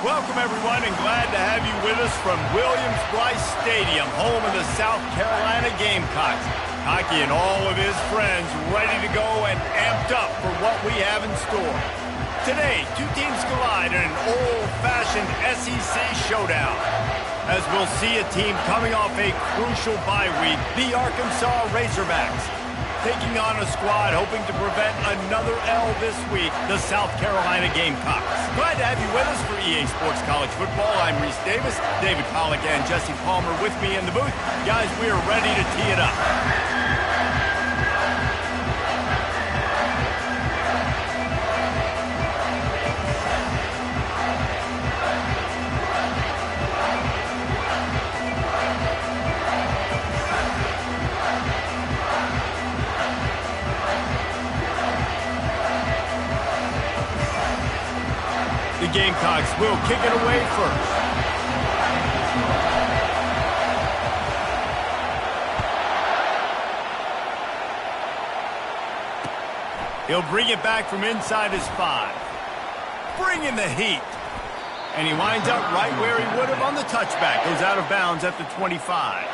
Welcome, everyone, and glad to have you with us from Williams-Brice Stadium, home of the South Carolina Gamecocks. Hockey and all of his friends ready to go and amped up for what we have in store. Today, two teams collide in an old-fashioned SEC showdown. As we'll see a team coming off a crucial bye week, the Arkansas Razorbacks, taking on a squad hoping to prevent another L this week, the South Carolina Gamecocks. Glad to have you with us for EA Sports College Football. I'm Reese Davis, David Pollack and Jesse Palmer with me in the booth. Guys, we are ready to tee it up. The Gamecocks will kick it away first. He'll bring it back from inside his 5. Bringing the heat. And he winds up right where he would have on the touchback. Goes out of bounds at the 25.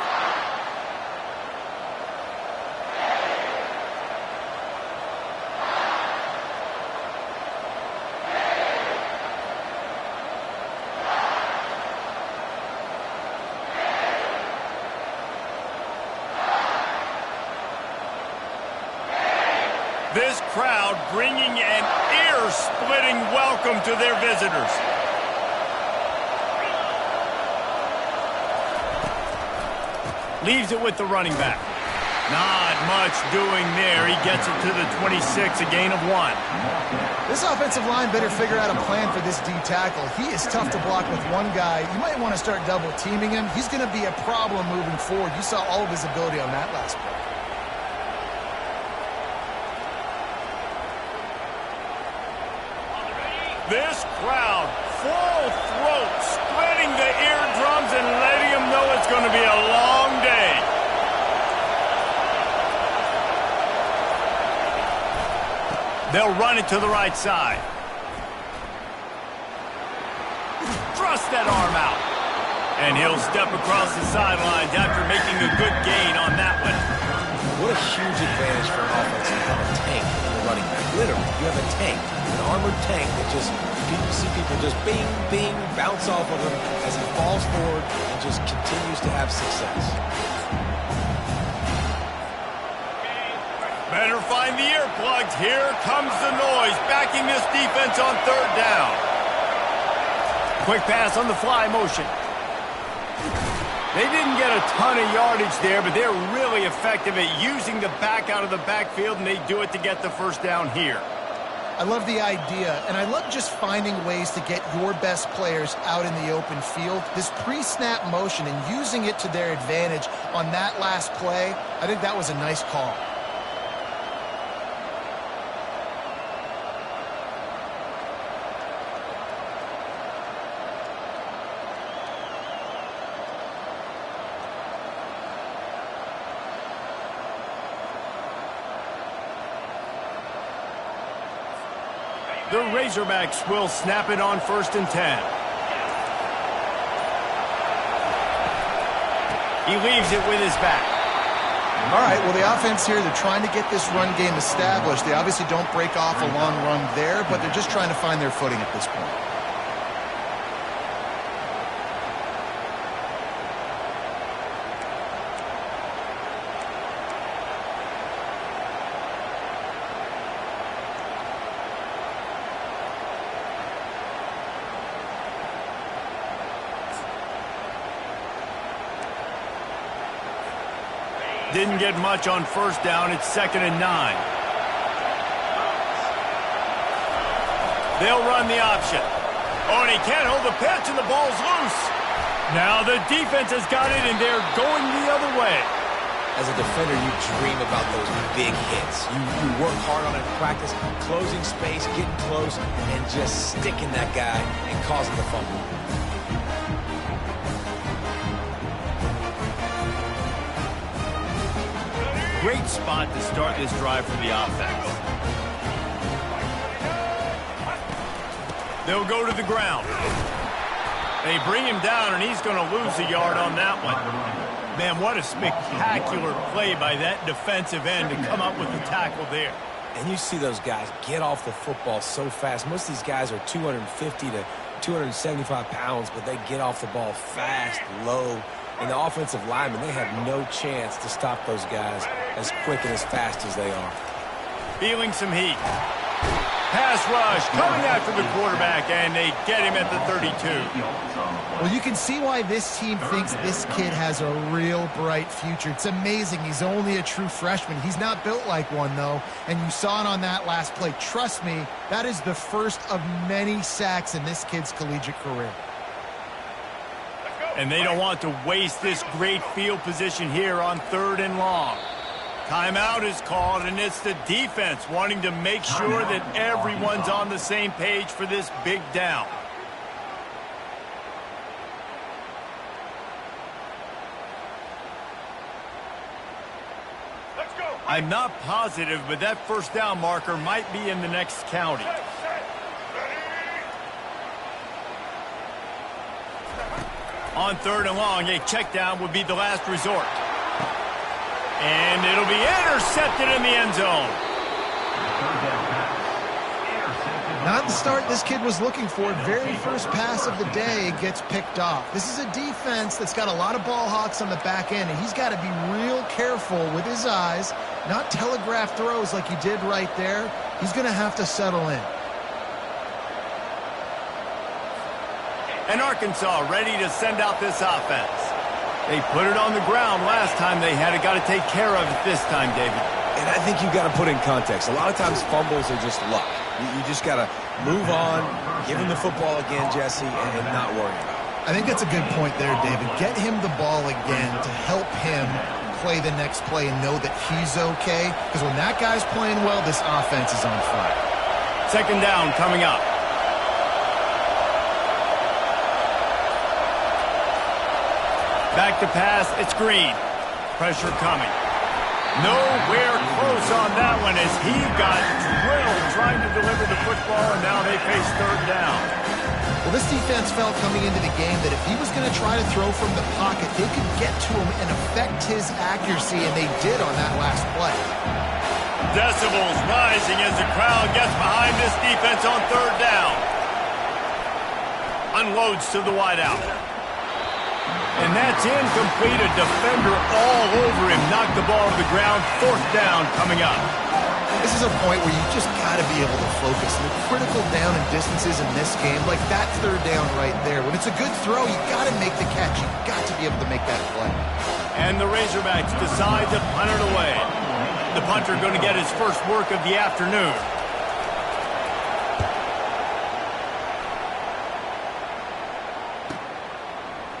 This crowd bringing an ear-splitting welcome to their visitors. Leaves it with the running back. Not much doing there. He gets it to the 26, a gain of 1. This offensive line better figure out a plan for this D tackle. He is tough to block with one guy. You might want to start double-teaming him. He's going to be a problem moving forward. You saw all of his ability on that last play. This crowd, full throat, splitting the eardrums and letting them know it's going to be a long day. They'll run it to the right side. Thrust that arm out. And he'll step across the sidelines after making a good gain on that one. What a huge advantage for an offense to have a tank in the running back. Literally, you have a tank, an armored tank that just, you see people just bing, bing, bounce off of him as he falls forward and just continues to have success. Better find the earplugs. Here comes the noise, backing this defense on third down. Quick pass on the fly motion. They didn't get a ton of yardage there, but they're really effective at using the back out of the backfield, and they do it to get the first down here. I love the idea, and I love just finding ways to get your best players out in the open field. This pre-snap motion and using it to their advantage on that last play, I think that was a nice call. The Razorbacks will snap it on 1st and 10. He leaves it with his back. All right, well, the offense here, they're trying to get this run game established. They obviously don't break off a long run there, but they're just trying to find their footing at this point. Didn't get much on first down. It's 2nd and 9. They'll run the option. Oh, and he can't hold the pitch, and the ball's loose. Now the defense has got it, and they're going the other way. As a defender, you dream about those big hits. You work hard on it in practice, closing space, getting close, and just sticking that guy and causing the fumble. Great spot to start this drive for the offense. They'll go to the ground. They bring him down, and he's going to lose a yard on that one. Man, what a spectacular play by that defensive end to come up with the tackle there. And you see those guys get off the football so fast. Most of these guys are 250 to 275 pounds, but they get off the ball fast, low. And the offensive linemen, they have no chance to stop those guys as quick and as fast as they are. Feeling some heat. Pass rush coming after the quarterback, and they get him at the 32. Well, you can see why this team thinks this kid has a real bright future. It's amazing. He's only a true freshman. He's not built like one, though, and you saw it on that last play. Trust me, that is the first of many sacks in this kid's collegiate career. And they don't want to waste this great field position here on 3rd and long. Timeout is called, and it's the defense wanting to make sure that everyone's on the same page for this big down. I'm not positive, but that first down marker might be in the next county. On 3rd and long, a check down would be the last resort. And it'll be intercepted in the end zone. Not the start this kid was looking for. Very first pass of the day gets picked off. This is a defense that's got a lot of ball hawks on the back end, and he's got to be real careful with his eyes, not telegraph throws like he did right there. He's going to have to settle in. And Arkansas ready to send out this offense. They put it on the ground last time they had it. Got to take care of it this time, David. And I think you've got to put in context. A lot of times fumbles are just luck. You just got to move on, give him the football again, Jesse, and not worry about it. I think that's a good point there, David. Get him the ball again to help him play the next play and know that he's okay. Because when that guy's playing well, this offense is on fire. 2nd down coming up. Back to pass, it's Green. Pressure coming. Nowhere close on that one as he got drilled trying to deliver the football, and now they face 3rd down. Well, this defense felt coming into the game that if he was going to try to throw from the pocket, they could get to him and affect his accuracy, and they did on that last play. Decibels rising as the crowd gets behind this defense on 3rd down. Unloads to the wideout. And that's incomplete. A defender all over him. Knocked the ball to the ground. 4th down coming up. This is a point where you just got to be able to focus. The critical down and distances in this game, like that 3rd down right there. When it's a good throw, you got to make the catch. You got to be able to make that play. And the Razorbacks decide to punt it away. The punter going to get his first work of the afternoon.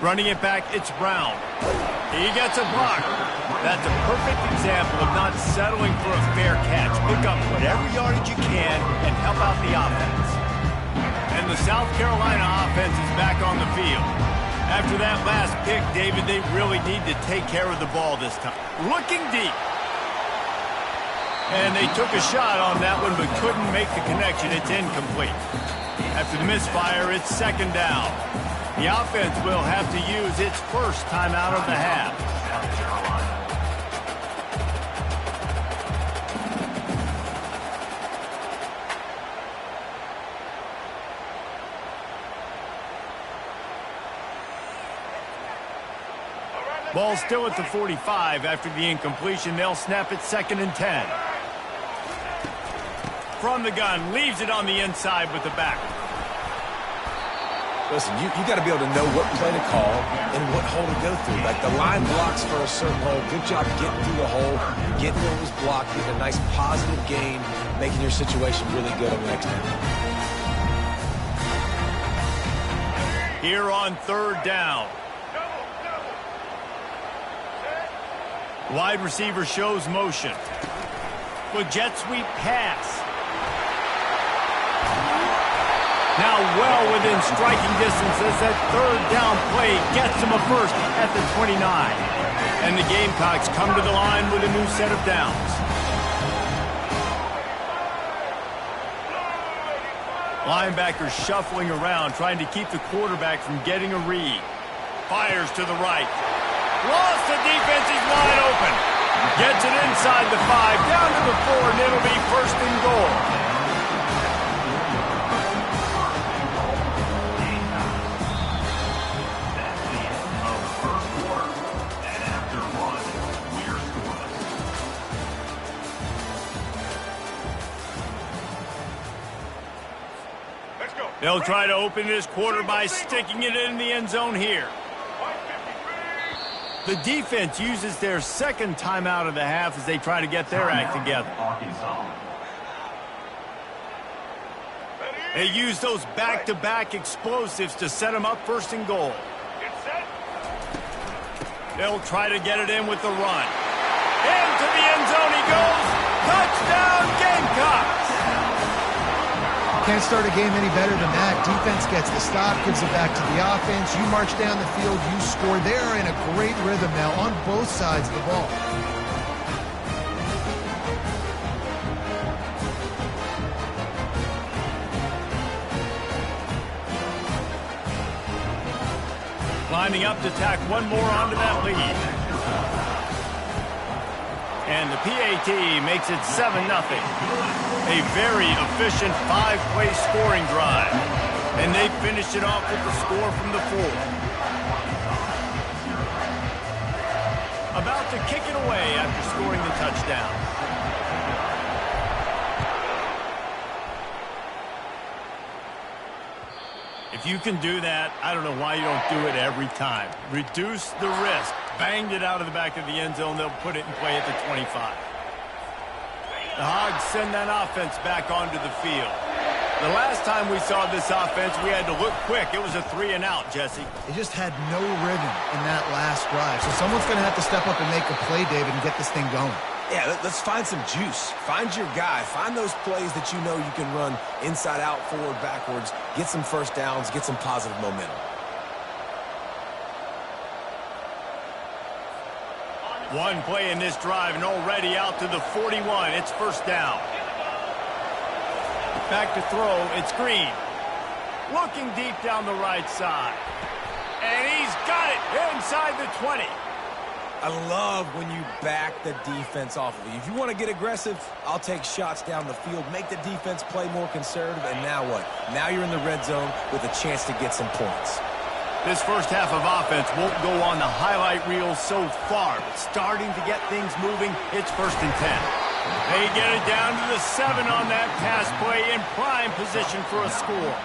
Running it back, it's Brown. He gets a block. That's a perfect example of not settling for a fair catch. Pick up whatever yardage you can and help out the offense. And the South Carolina offense is back on the field. After that last pick, David, they really need to take care of the ball this time. Looking deep. And they took a shot on that one but couldn't make the connection. It's incomplete. After the misfire, it's 2nd down. The offense will have to use its first timeout of the half. Ball still at the 45 after the incompletion. They'll snap it 2nd and 10. From the gun, leaves it on the inside with the back. Listen, you got to be able to know what play to call and what hole to go through. Like the line blocks for a certain hole. Good job getting through the hole, getting where it was blocked, getting a nice positive gain, making your situation really good on the next down. Here on 3rd down. Wide receiver shows motion. With jet sweep pass. Now well within striking distance as that 3rd down play gets him a first at the 29. And the Gamecocks come to the line with a new set of downs. Linebacker shuffling around, trying to keep the quarterback from getting a read. Fires to the right. Lost the defense, he's wide open. Gets it inside the 5, down to the 4, and it'll be first and goal. They'll try to open this quarter by sticking it in the end zone here. The defense uses their second timeout of the half as they try to get their act together. They use those back-to-back explosives to set them up first and goal. They'll try to get it in with the run. Into the end zone he goes. Touchdown, Gamecocks! Can't start a game any better than that. Defense gets the stop, gives it back to the offense. You march down the field, you score. They're in a great rhythm now on both sides of the ball. Lining up to tack one more onto that lead. And the PAT makes it 7-0. A very efficient 5-play scoring drive. And they finished it off with the score from the 4. About to kick it away after scoring the touchdown. If you can do that, I don't know why you don't do it every time. Reduce the risk. Banged it out of the back of the end zone. They'll put it in play at the 25. The Hogs send that offense back onto the field. The last time we saw this offense, we had to look quick. It was a 3-and-out, Jesse. They just had no rhythm in that last drive. So someone's going to have to step up and make a play, David, and get this thing going. Yeah, let's find some juice. Find your guy. Find those plays that you know you can run inside out, forward, backwards. Get some first downs. Get some positive momentum. One play in this drive and already out to the 41. It's first down. Back to throw. It's Green. Looking deep down the right side. And he's got it inside the 20. I love when you back the defense off of you. If you want to get aggressive, I'll take shots down the field, make the defense play more conservative, and now what? Now you're in the red zone with a chance to get some points. This first half of offense won't go on the highlight reel so far, but starting to get things moving, it's first and 10. They get it down to the 7 on that pass play in prime position for a score.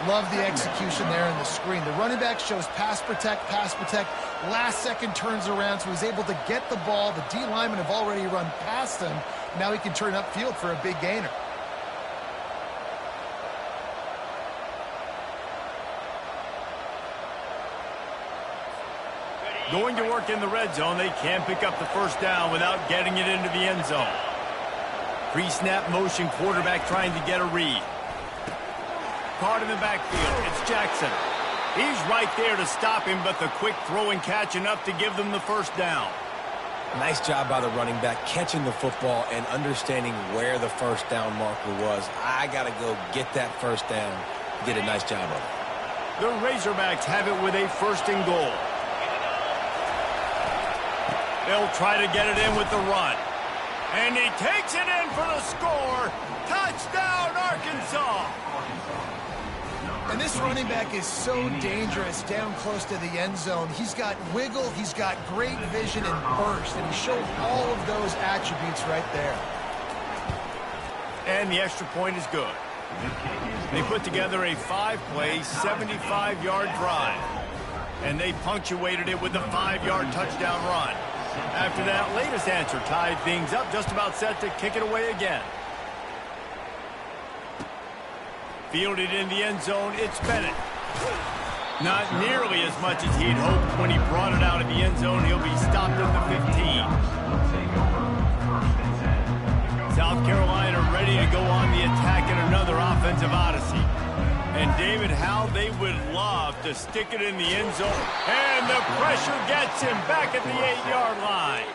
Love the execution there in the screen. The running back shows pass protect, pass protect. Last second turns around, so he's able to get the ball. The D linemen have already run past him. Now he can turn upfield for a big gainer. Going to work in the red zone, they can't pick up the first down without getting it into the end zone. Pre-snap motion, quarterback trying to get a read. Caught in the backfield, it's Jackson. He's right there to stop him, but the quick throw and catch enough to give them the first down. Nice job by the running back catching the football and understanding where the first down marker was. I got to go get that first down. Did a nice job of it. The Razorbacks have it with a first and goal. They'll try to get it in with the run. And he takes it in for the score. Touchdown, Arkansas! And this running back is so dangerous down close to the end zone. He's got wiggle, he's got great vision and burst, and he showed all of those attributes right there. And the extra point is good. They put together a 5-play, 75-yard drive. And they punctuated it with a 5-yard touchdown run. After that latest answer tied things up, just about set to kick it away again. Fielded in the end zone, it's Bennett. Not nearly as much as he'd hoped when he brought it out of the end zone. He'll be stopped at the 15. South Carolina ready to go on the attack in another offensive odyssey. And, David, how they would love to stick it in the end zone. And the pressure gets him back at the 8-yard line.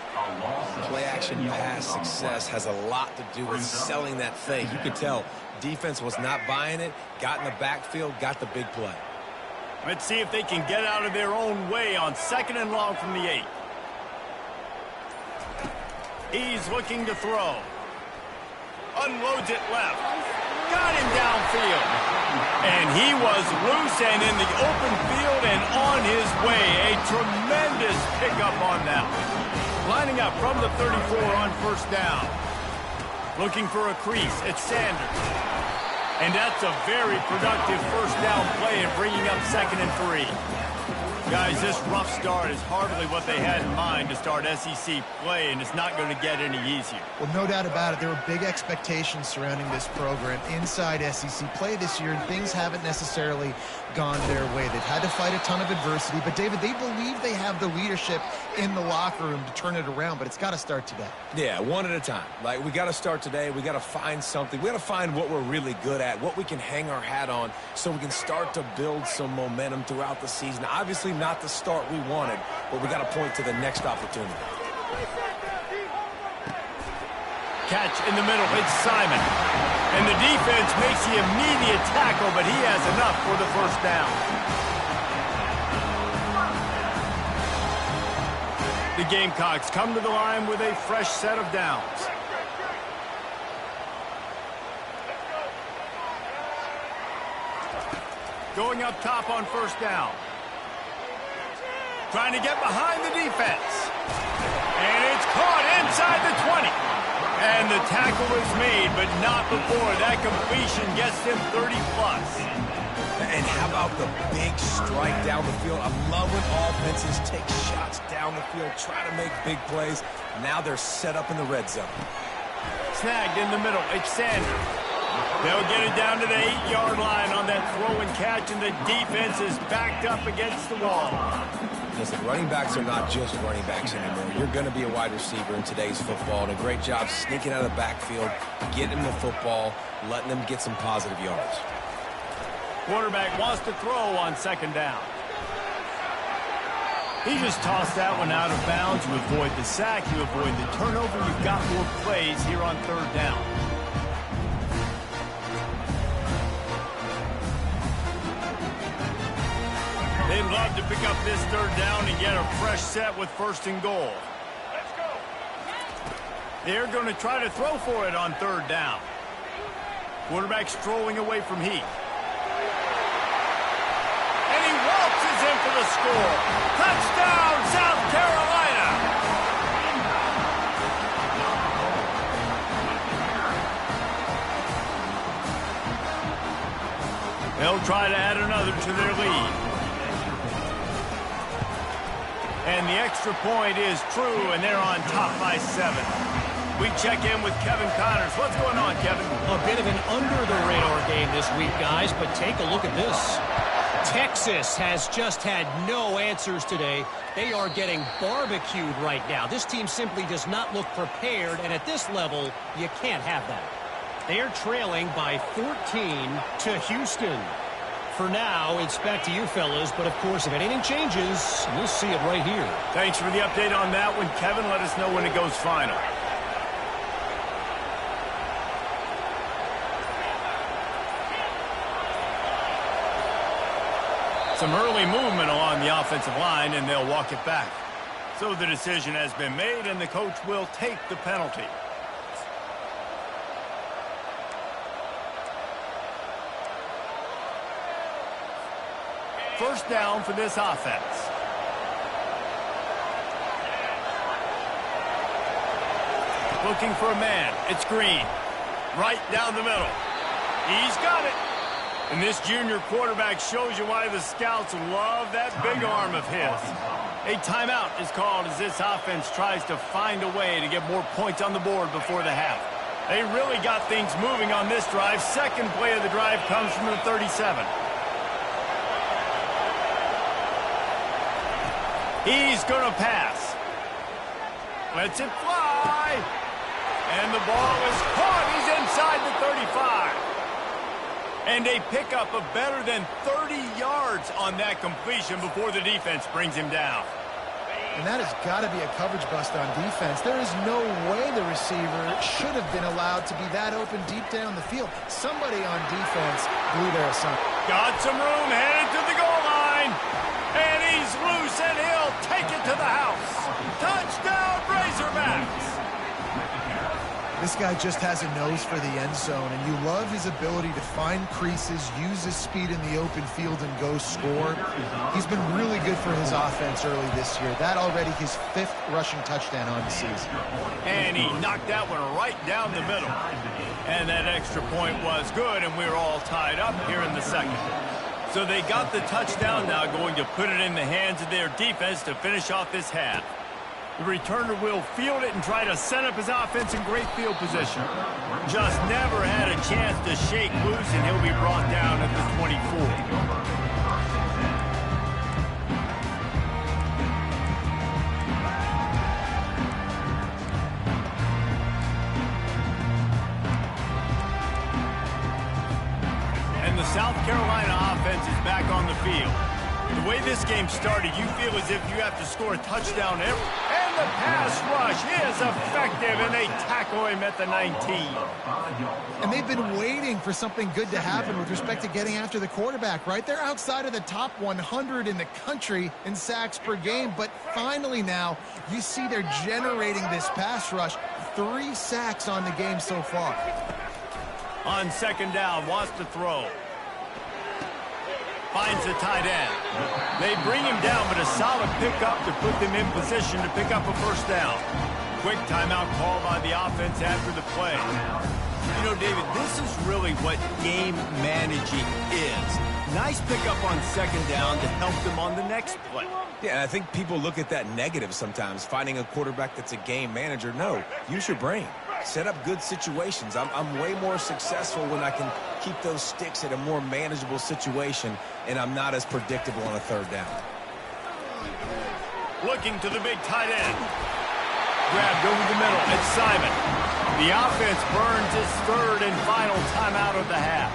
Play-action pass success has a lot to do with selling that fake. You could tell defense was not buying it, got in the backfield, got the big play. Let's see if they can get out of their own way on 2nd and long from the 8. He's looking to throw. Unloads it left. Got him downfield. And he was loose and in the open field and on his way. A tremendous pickup on that one. Lining up from the 34 on 1st down. Looking for a crease. It's Sanders. And that's a very productive 1st down play and bringing up 2nd and 3. Guys, this rough start is hardly what they had in mind to start SEC play, and it's not going to get any easier. Well, no doubt about it. There were big expectations surrounding this program inside SEC play this year, and things haven't necessarily gone their way. They've had to fight a ton of adversity, but, David, they believe they have the leadership in the locker room to turn it around, but it's got to start today. Yeah, one at a time. Like, we got to start today. We got to find something. We got to find what we're really good at, what we can hang our hat on so we can start to build some momentum throughout the season. Obviously, not the start we wanted, but we got to point to the next opportunity. Catch in the middle. It's Simon. And the defense makes the immediate tackle, but he has enough for the 1st down. The Gamecocks come to the line with a fresh set of downs. Going up top on 1st down. Trying to get behind the defense. And it's caught inside the 20. And the tackle is made, but not before. That completion gets him 30-plus. And how about the big strike down the field? I love when offenses take shots down the field, try to make big plays. Now they're set up in the red zone. Snagged in the middle. It's Sanders. They'll get it down to the 8-yard line on that throw and catch, and the defense is backed up against the wall. Listen, running backs are not just running backs anymore. You're going to be a wide receiver in today's football, and a great job sneaking out of the backfield, getting them the football, letting them get some positive yards. Quarterback wants to throw on 2nd down. He just tossed that one out of bounds. You avoid the sack, you avoid the turnover. You've got more plays here on 3rd down. They'd love to pick up this 3rd down and get a fresh set with 1st and goal. Let's go. They're going to try to throw for it on 3rd down. Quarterback strolling away from Heath. And he waltzes in for the score. Touchdown, South Carolina. They'll try to add another to their lead. And the extra point is true, and they're on top by 7. We check in with Kevin Connors. What's going on, Kevin? A bit of an under-the-radar game this week, guys, but take a look at this. Texas has just had no answers today. They are getting barbecued right now. This team simply does not look prepared, and at this level, you can't have that. They're trailing by 14 to Houston. For now, it's back to you fellas, but of course, if anything changes, we'll see it right here. Thanks for the update on that one, Kevin. Let us know when it goes final. Some early movement along the offensive line, and they'll walk it back. So the decision has been made, and the coach will take the penalty. First down for this offense. Looking for a man. It's Green. Right down the middle. He's got it. And this junior quarterback shows you why the scouts love that big arm of his. A timeout is called as this offense tries to find a way to get more points on the board before the half. They really got things moving on this drive. Second play of the drive comes from the 37. He's going to pass. Lets it fly. And the ball is caught. He's inside the 35. And a pickup of better than 30 yards on that completion before the defense brings him down. And that has got to be a coverage bust on defense. There is no way the receiver should have been allowed to be that open deep down the field. Somebody on defense blew their assignment. Got some room, headed to the goal line. And he's loose, and he'll take it to the house. Touchdown, Razorbacks! This guy just has a nose for the end zone, and you love his ability to find creases, use his speed in the open field, and go score. He's been really good for his offense early this year. That already his 5th rushing touchdown on the season. And he knocked that one right down the middle. And that extra point was good, and we're all tied up here in the second. So they got the touchdown, now going to put it in the hands of their defense to finish off this half. The returner will field it and try to set up his offense in great field position. Just never had a chance to shake loose, and he'll be brought down at the 24. And the South Carolina offense is back on the field. The way this game started, you feel as if you have to score a touchdown every... And the pass rush is effective, and they tackle him at the 19. And they've been waiting for something good to happen with respect to getting after the quarterback, right? They're outside of the top 100 in the country in sacks per game, but finally now you see they're generating this pass rush. 3 sacks on the game so far. On second down, wants to throw. Finds the tight end. They bring him down, but a solid pickup to put them in position to pick up a first down. Quick timeout call by the offense after the play. You know, David, this is really what game managing is. Nice pickup on second down to help them on the next play. Yeah, I think people look at that negative sometimes, finding a quarterback that's a game manager. No, use your brain. Set up good situations. I'm way more successful when I can keep those sticks at a more manageable situation, and I'm not as predictable on a third down. Looking to the big tight end. Grabbed over the middle. It's Simon. The offense burns its 3rd and final timeout of the half.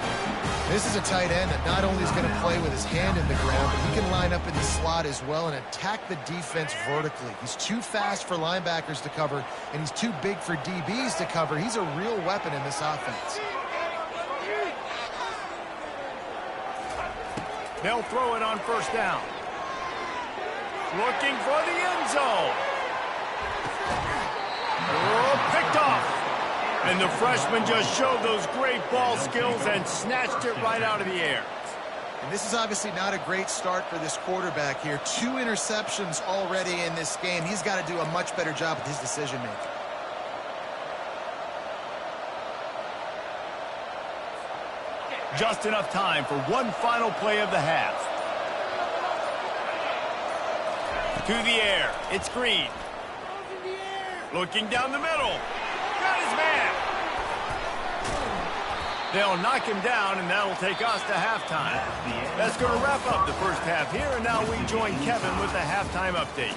This is a tight end that not only is going to play with his hand in the ground, but he can line up in the slot as well and attack the defense vertically. He's too fast for linebackers to cover, and he's too big for DBs to cover. He's a real weapon in this offense. They'll throw it on first down. Looking for the end zone. Oh, picked off. And the freshman just showed those great ball skills and snatched it right out of the air. And this is obviously not a great start for this quarterback here. 2 interceptions already in this game. He's got to do a much better job with his decision-making. Just enough time for one final play of the half. To the air. It's Green. Looking down the middle. Got his man. They'll knock him down, and that'll take us to halftime. That's going to wrap up the first half here, and now we join Kevin with the halftime update.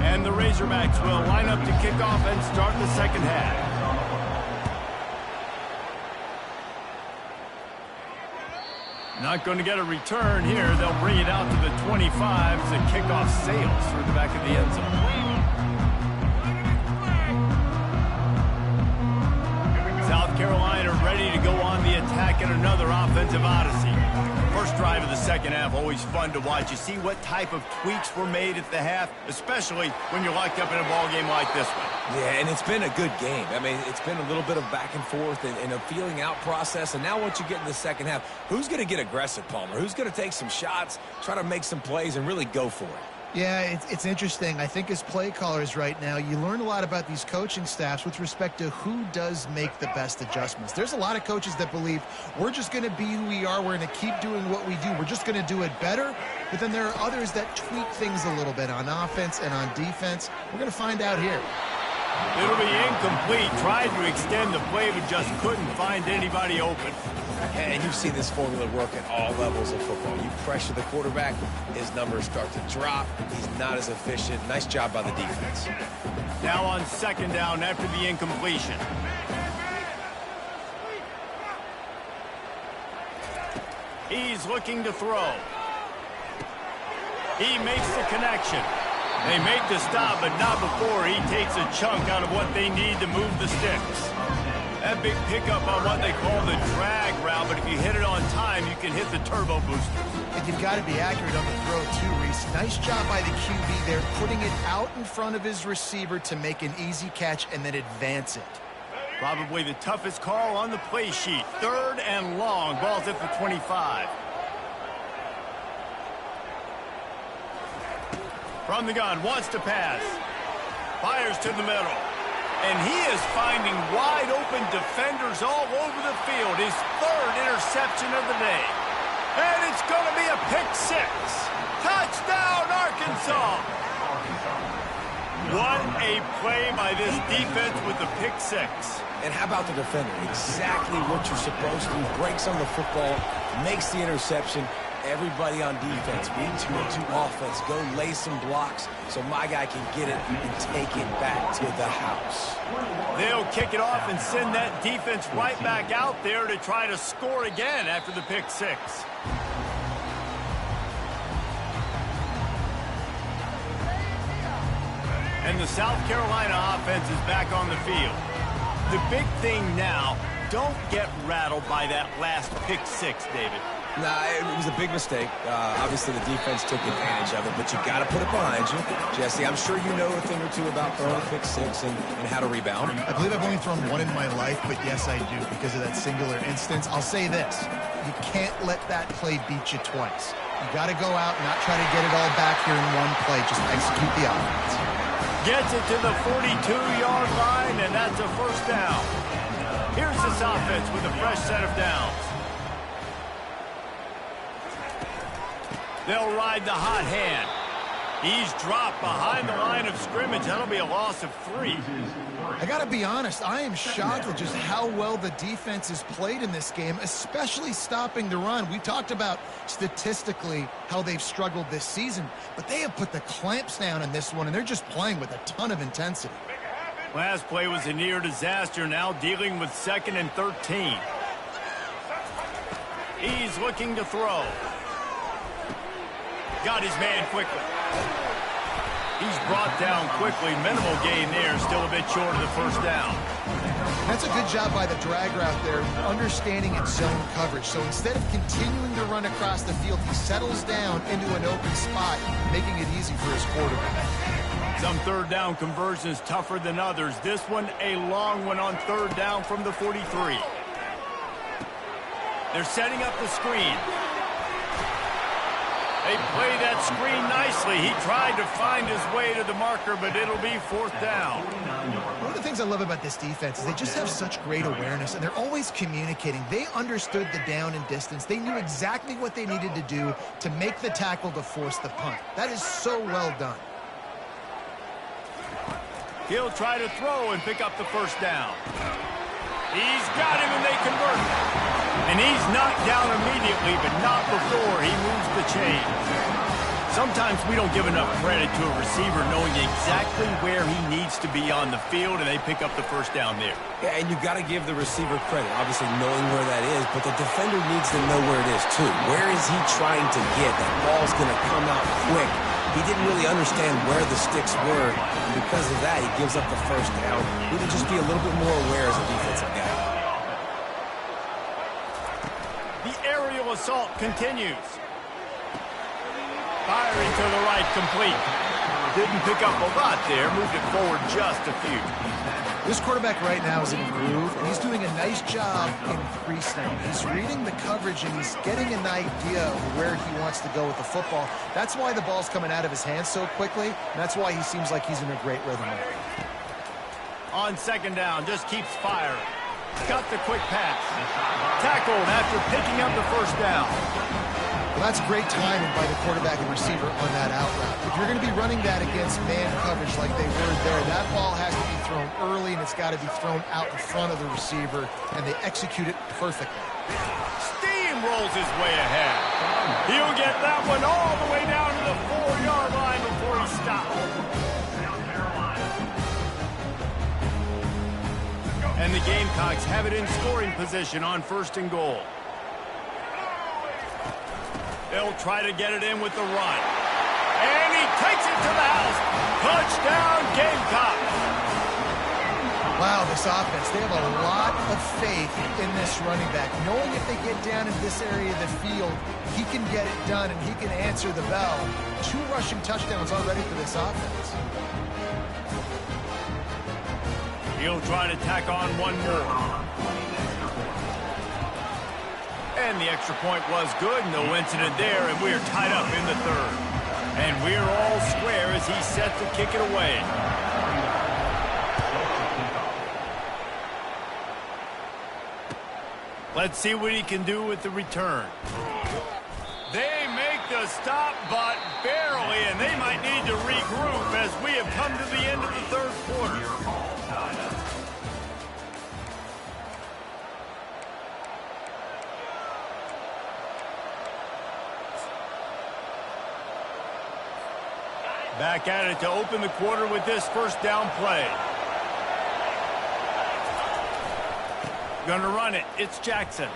And the Razorbacks will line up to kick off and start the second half. Not going to get a return here. They'll bring it out to the 25 as the kickoff sails through the back of the end zone. South Carolina ready to go on the attack in another offensive odyssey. First drive of the second half, always fun to watch. You see what type of tweaks were made at the half, especially when you're locked up in a ball game like this one. Yeah, and it's been a good game. I mean, it's been a little bit of back and forth and a feeling out process. And now once you get in the second half, who's going to get aggressive, Palmer? Who's going to take some shots, try to make some plays, and really go for it? Yeah, it's interesting. I think as play callers right now, you learn a lot about these coaching staffs with respect to who does make the best adjustments. There's a lot of coaches that believe we're just going to be who we are. We're going to keep doing what we do. We're just going to do it better. But then there are others that tweak things a little bit on offense and on defense. We're going to find out here. It'll be incomplete. Tried to extend the play, but just couldn't find anybody open. And you've seen this formula work at all levels of football. You pressure the quarterback, his numbers start to drop. He's not as efficient. Nice job by the defense. Now on second down after the incompletion. He's looking to throw. He makes the connection. They make the stop, but not before he takes a chunk out of what they need to move the sticks. That big pickup on what they call the drag route, but if you hit it on time, you can hit the turbo booster. And you've got to be accurate on the throw, too, Reese. Nice job by the QB there, putting it out in front of his receiver to make an easy catch and then advance it. Probably the toughest call on the play sheet. 3rd and long. Ball's at the 25. From the gun, wants to pass. Fires to the middle. And he is finding wide-open defenders all over the field. His 3rd interception of the day. And it's going to be a pick 6. Touchdown, Arkansas! What a play by this defense with the pick 6. And how about the defender? Exactly what you're supposed to do. Breaks on the football, makes the interception. Everybody on defense, B2-2 offense, go lay some blocks so my guy can get it and take it back to the house. They'll kick it off and send that defense right back out there to try to score again after the pick 6. And the South Carolina offense is back on the field. The big thing now, don't get rattled by that last pick 6, David. Nah, it was a big mistake. Obviously, the defense took advantage of it, but you got to put it behind you. Jesse, I'm sure you know a thing or two about throwing a pick 6 and how to rebound. I believe I've only thrown one in my life, but yes, I do, because of that singular instance. I'll say this. You can't let that play beat you twice. You got to go out and not try to get it all back here in one play. Just execute the offense. Gets it to the 42-yard line, and that's a 1st down. Here's this offense with a fresh set of downs. They'll ride the hot hand. He's dropped behind the line of scrimmage. That'll be a loss of 3. I got to be honest, I am shocked at just how well the defense has played in this game, especially stopping the run. We talked about statistically how they've struggled this season, but they have put the clamps down in this one, and they're just playing with a ton of intensity. Last play was a near disaster, now dealing with 2nd and 13. He's looking to throw. Got his man quickly. He's brought down quickly. Minimal gain there. Still a bit short of the 1st down. That's a good job by the drag route there, understanding its zone coverage. So instead of continuing to run across the field, he settles down into an open spot, making it easy for his quarterback. Some 3rd down conversions tougher than others. This one a long one on 3rd down from the 43. They're setting up the screen. They play that screen nicely. He tried to find his way to the marker, but it'll be 4th down. One of the things I love about this defense is they just have such great awareness, and they're always communicating. They understood the down and distance. They knew exactly what they needed to do to make the tackle to force the punt. That is so well done. He'll try to throw and pick up the 1st down. He's got him, and they convert. And he's knocked down immediately, but not before he moves the chains. Sometimes we don't give enough credit to a receiver knowing exactly where he needs to be on the field, and they pick up the 1st down there. Yeah, and you got to give the receiver credit, obviously knowing where that is, but the defender needs to know where it is too. Where is he trying to get? That ball's going to come out quick. He didn't really understand where the sticks were, and because of that, he gives up the 1st down. He need to just be a little bit more aware as a defensive guy. The aerial assault continues. Firing to the right, complete. Didn't pick up a lot there, moved it forward just a few. This quarterback right now is in a groove, and he's doing a nice job in pre-snap. He's reading the coverage, and he's getting an idea of where he wants to go with the football. That's why the ball's coming out of his hands so quickly, and that's why he seems like he's in a great rhythm right now. On 2nd down, just keeps firing. Got the quick pass. Tackled after picking up the 1st down. Well, that's great timing by the quarterback and receiver on that out route. If you're going to be running that against man coverage like they were there, that ball has to be thrown early, and it's got to be thrown out in front of the receiver, and they execute it perfectly. Steamrolls his way ahead. He'll get that one all the way down to the 4-yard line before he stops. And the Gamecocks have it in scoring position on 1st and goal. They'll try to get it in with the run. And he takes it to the house. Touchdown, Gamecocks. Wow, this offense, they have a lot of faith in this running back. Knowing if they get down in this area of the field, he can get it done and he can answer the bell. 2 rushing touchdowns already for this offense. He'll try to tack on one more. And the extra point was good. No incident there, and we're tied up in the 3rd. And we're all square as he's set to kick it away. Let's see what he can do with the return. They make the stop, but barely, and they might need to regroup as we have come to the end of the 3rd quarter. Back at it to open the quarter with this 1st down play. Gonna run it. It's Jackson.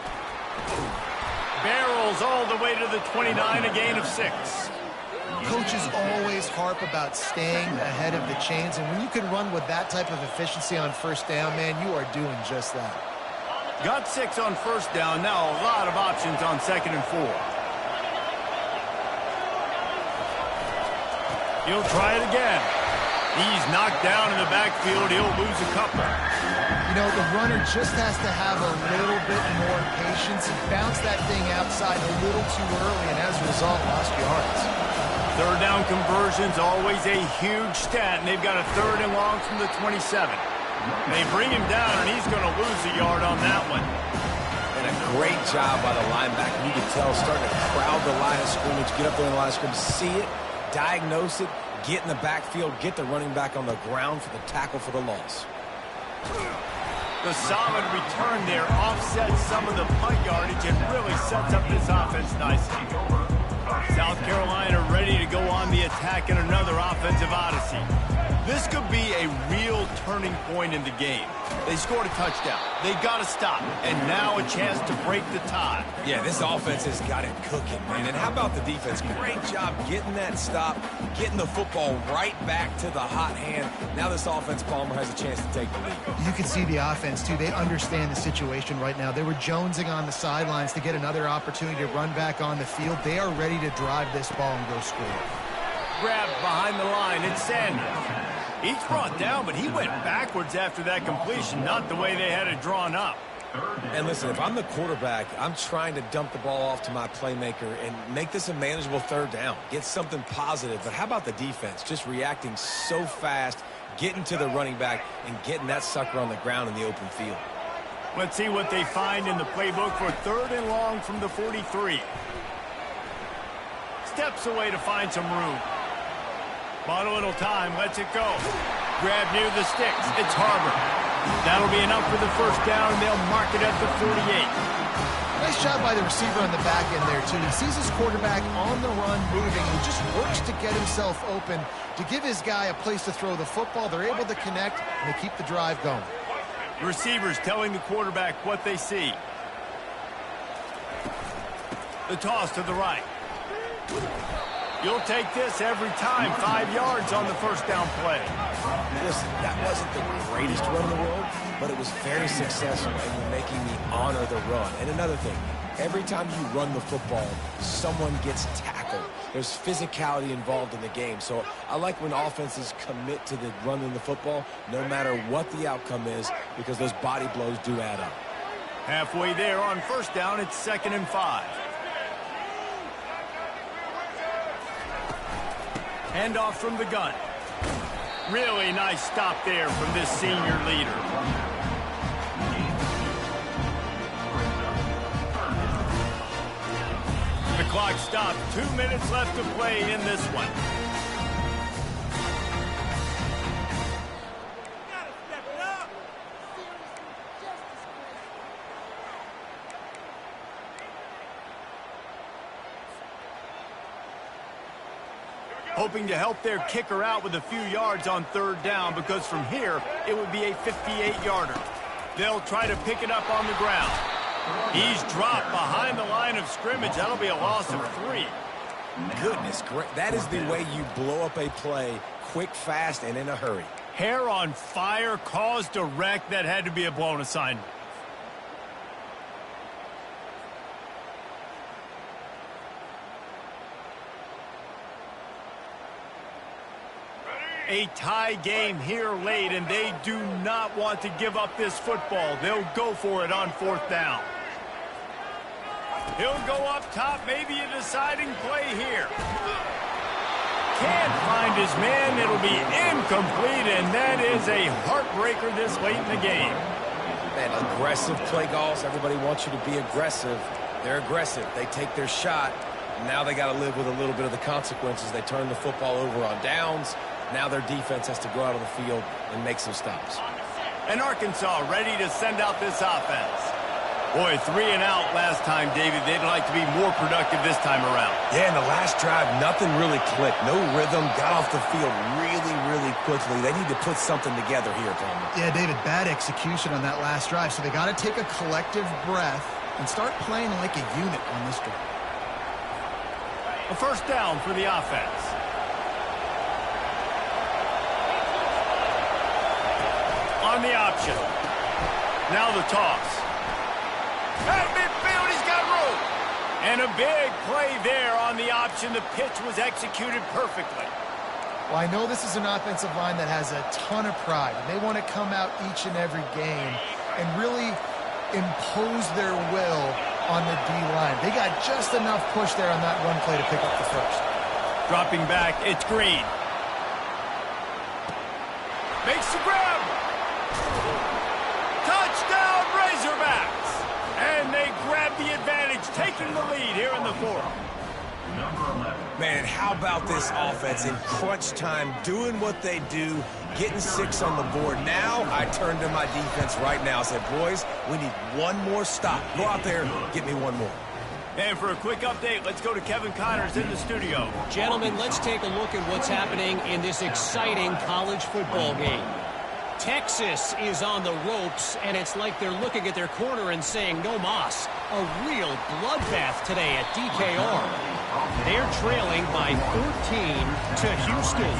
Barrels all the way to the 29, a gain of 6. Coaches always harp about staying ahead of the chains, and when you can run with that type of efficiency on 1st down, man, you are doing just that. Got 6 on 1st down. Now a lot of options on 2nd and 4. He'll try it again. He's knocked down in the backfield. He'll lose a couple. You know, the runner just has to have a little bit more patience. He bounced that thing outside a little too early, and as a result, lost yards. 3rd down conversion's always a huge stat, and they've got a 3rd and long from the 27. They bring him down, and he's going to lose a yard on that one. And a great job by the linebacker. You can tell, starting to crowd the line of scrimmage, get up there in the line of scrimmage, see it, diagnose it, get in the backfield, get the running back on the ground for the tackle for the loss. The solid return there offsets some of the punt yardage and really sets up this offense nicely. South Carolina ready to go on the attack in another offensive odyssey. This could be a real turning point in the game. They scored a touchdown. They got to stop. And now a chance to break the tie. Yeah, this offense has got it cooking, man. And how about the defense? Great job getting that stop, getting the football right back to the hot hand. Now this offense, Palmer, has a chance to take the lead. You can see the offense, too. They understand the situation right now. They were jonesing on the sidelines to get another opportunity to run back on the field. They are ready to drive this ball and go score. Grabbed behind the line. It's Sanders. He's brought down, but he went backwards after that completion, not the way they had it drawn up. And listen, if I'm the quarterback, I'm trying to dump the ball off to my playmaker and make this a manageable 3rd down. Get something positive. But how about the defense? Just reacting so fast, getting to the running back, and getting that sucker on the ground in the open field. Let's see what they find in the playbook for 3rd and long from the 43. Steps away to find some room. Bought a little time, lets it go. Grab near the sticks. It's Harbor. That'll be enough for the 1st down, and they'll mark it at the 48. Nice job by the receiver on the back end there, too. He sees his quarterback on the run moving. He just works to get himself open to give his guy a place to throw the football. They're able to connect, and they keep the drive going. Receivers telling the quarterback what they see. The toss to the right. You'll take this every time. 5 yards on the 1st down play. Listen, that wasn't the greatest run in the world, but it was very successful, and you're making me honor the run. And another thing, every time you run the football, someone gets tackled. There's physicality involved in the game. So I like when offenses commit to the running the football, no matter what the outcome is, because those body blows do add up. Halfway there on 1st down, it's 2nd and 5. Handoff from the gun. Really nice stop there from this senior leader. The clock stopped. 2 minutes left to play in this one. Hoping to help their kicker out with a few yards on 3rd down, because from here, it would be a 58-yarder. They'll try to pick it up on the ground. He's dropped behind the line of scrimmage. That'll be a loss of 3. Goodness, great. That is the way you blow up a play quick, fast, and in a hurry. Hair on fire, caused a wreck. That had to be a blown assignment. A tie game here late, and they do not want to give up this football. They'll go for it on 4th down. He'll go up top, maybe a deciding play here. Can't find his man. It'll be incomplete, and that is a heartbreaker this late in the game. Man, aggressive play calls. Everybody wants you to be aggressive. They're aggressive. They take their shot. Now they got to live with a little bit of the consequences. They turn the football over on downs. Now their defense has to go out on the field and make some stops. And Arkansas ready to send out this offense. Boy, 3 and out last time, David. They'd like to be more productive this time around. Yeah, in the last drive, nothing really clicked. No rhythm. Got off the field really, really quickly. They need to put something together here, Palmer. Yeah, David, bad execution on that last drive. So they got to take a collective breath and start playing like a unit on this drive. A 1st down for the offense. On the option. Now the toss. At midfield, he's got room. And a big play there on the option. The pitch was executed perfectly. Well, I know this is an offensive line that has a ton of pride. And they want to come out each and every game and really impose their will on the D-line. They got just enough push there on that run play to pick up the 1st. Dropping back, it's Green. Makes the grab. Touchdown, Razorbacks. And they grab the advantage, taking the lead here in the 4th. Man, how about this offense in crunch time, doing what they do, getting 6 on the board. Now I turn to my defense right now. I said, boys, we need one more stop. Go out there, get me one more. And for a quick update, let's go to Kevin Connors in the studio. Gentlemen, let's take a look at what's happening in this exciting college football game. Texas is on the ropes, and it's like they're looking at their corner and saying, no mas. A real bloodbath today at DKR. They're trailing by 14 to Houston.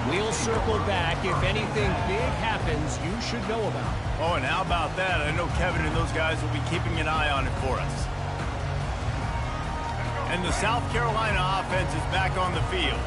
We'll circle back. If anything big happens, you should know about. Oh, and how about that? I know Kevin and those guys will be keeping an eye on it for us. And the South Carolina offense is back on the field.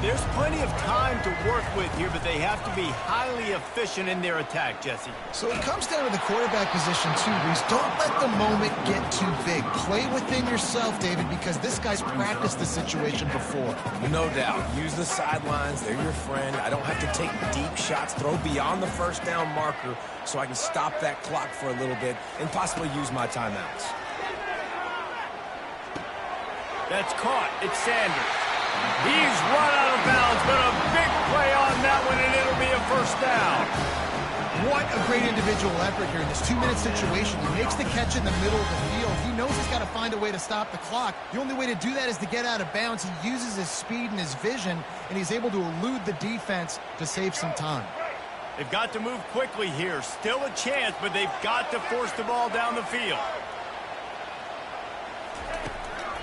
There's plenty of time to work with here, but they have to be highly efficient in their attack, Jesse. So it comes down to the quarterback position, too, Reese. Don't let the moment get too big. Play within yourself, David, because this guy's practiced the situation before. No doubt. Use the sidelines. They're your friend. I don't have to take deep shots. Throw beyond the 1st down marker so I can stop that clock for a little bit and possibly use my timeouts. That's caught. It's Sanders. He's run out of bounds, but a big play on that one, and it'll be a 1st down. What a great individual effort here in this 2-minute situation. He makes the catch in the middle of the field. He knows he's got to find a way to stop the clock. The only way to do that is to get out of bounds. He uses his speed and his vision, and he's able to elude the defense to save some time. They've got to move quickly here. Still a chance, but they've got to force the ball down the field.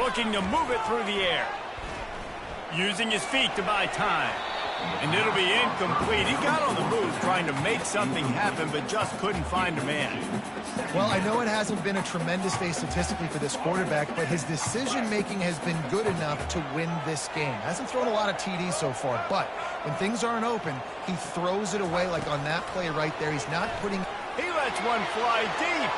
Looking to move it through the air. Using his feet to buy time. And it'll be incomplete. He got on the move trying to make something happen, but just couldn't find a man. Well, I know it hasn't been a tremendous day statistically for this quarterback, but his decision-making has been good enough to win this game. Hasn't thrown a lot of TDs so far, but when things aren't open, he throws it away like on that play right there. He's not putting... He lets one fly deep.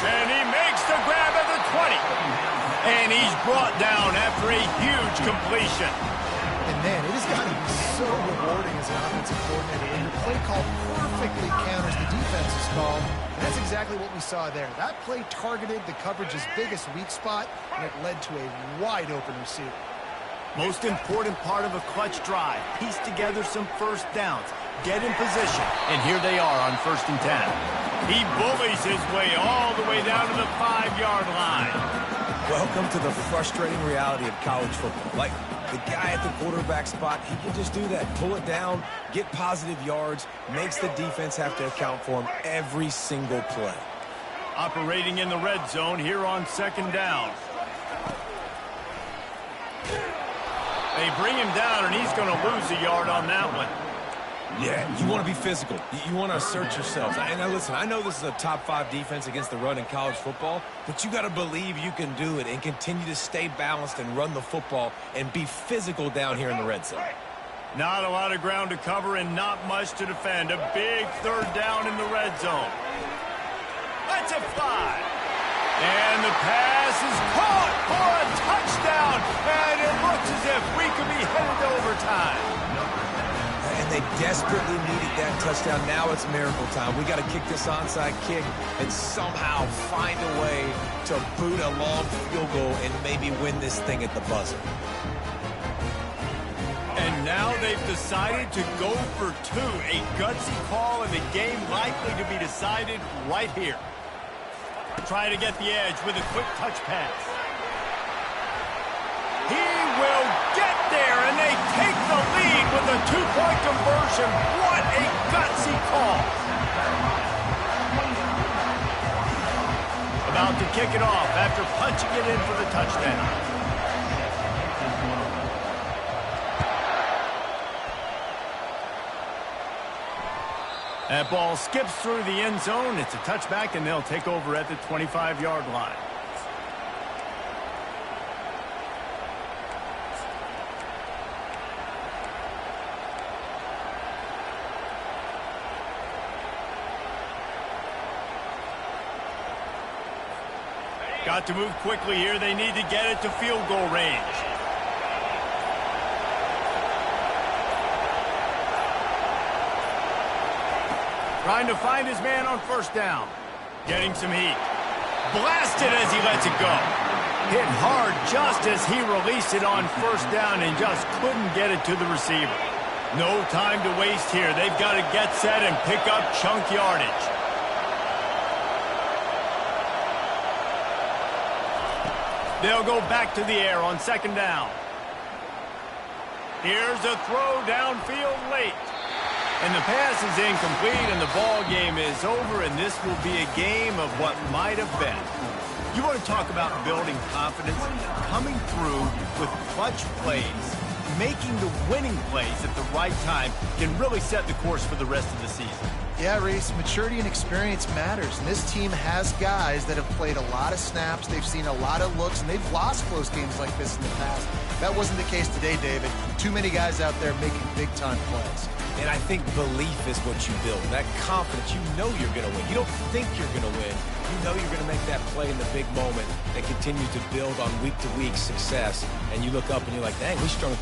And he makes the grab at the 20. And he's brought down after a huge completion. And man, it has got to be so rewarding as an offensive coordinator when your play call perfectly counters the defense's call. And that's exactly what we saw there. That play targeted the coverage's biggest weak spot, and it led to a wide-open receiver. Most important part of a clutch drive. Piece together some 1st downs. Get in position. And here they are on 1st and 10. He bullies his way all the way down to the 5-yard line. Welcome to the frustrating reality of college football. Like, the guy at the quarterback spot, he can just do that. Pull it down, get positive yards, makes the defense have to account for him every single play. Operating in the red zone here on second down. They bring him down, and he's going to lose a yard on that one. Yeah, you want to be physical. You want to assert yourselves. And now listen, I know this is a top 5 defense against the run in college football, but you got to believe you can do it and continue to stay balanced and run the football and be physical down here in the red zone. Not a lot of ground to cover and not much to defend. A big third down in the red zone. That's a fly. And the pass is caught for a touchdown. And it looks as if we could be headed to overtime. And they desperately needed that touchdown. Now it's miracle time. We got to kick this onside kick and somehow find a way to boot a long field goal and maybe win this thing at the buzzer. And now they've decided to go for 2. A gutsy call, and the game likely to be decided right here. Trying to get the edge with a quick touch pass. He will get there, and they take the lead with a 2-point conversion. What a gutsy call. About to kick it off after punching it in for the touchdown. That ball skips through the end zone. It's a touchback, and they'll take over at the 25-yard line. Got to move quickly here. They need to get it to field goal range. Trying to find his man on first down. Getting some heat. Blasted as he lets it go. Hit hard just as he released it on first down and just couldn't get it to the receiver. No time to waste here. They've got to get set and pick up chunk yardage. They'll go back to the air on second down. Here's a throw downfield late. And the pass is incomplete, and the ball game is over, and this will be a game of what might have been. You want to talk about building confidence? Coming through with clutch plays, making the winning plays at the right time can really set the course for the rest of the season. Yeah, Reese, maturity and experience matters, and this team has guys that have played a lot of snaps, they've seen a lot of looks, and they've lost close games like this in the past. That wasn't the case today, David. Too many guys out there making big-time plays. And I think belief is what you build. That confidence, you know you're going to win. You don't think you're going to win. You know you're going to make that play in the big moment that continues to build on week-to-week success. And you look up and you're like, dang, we strung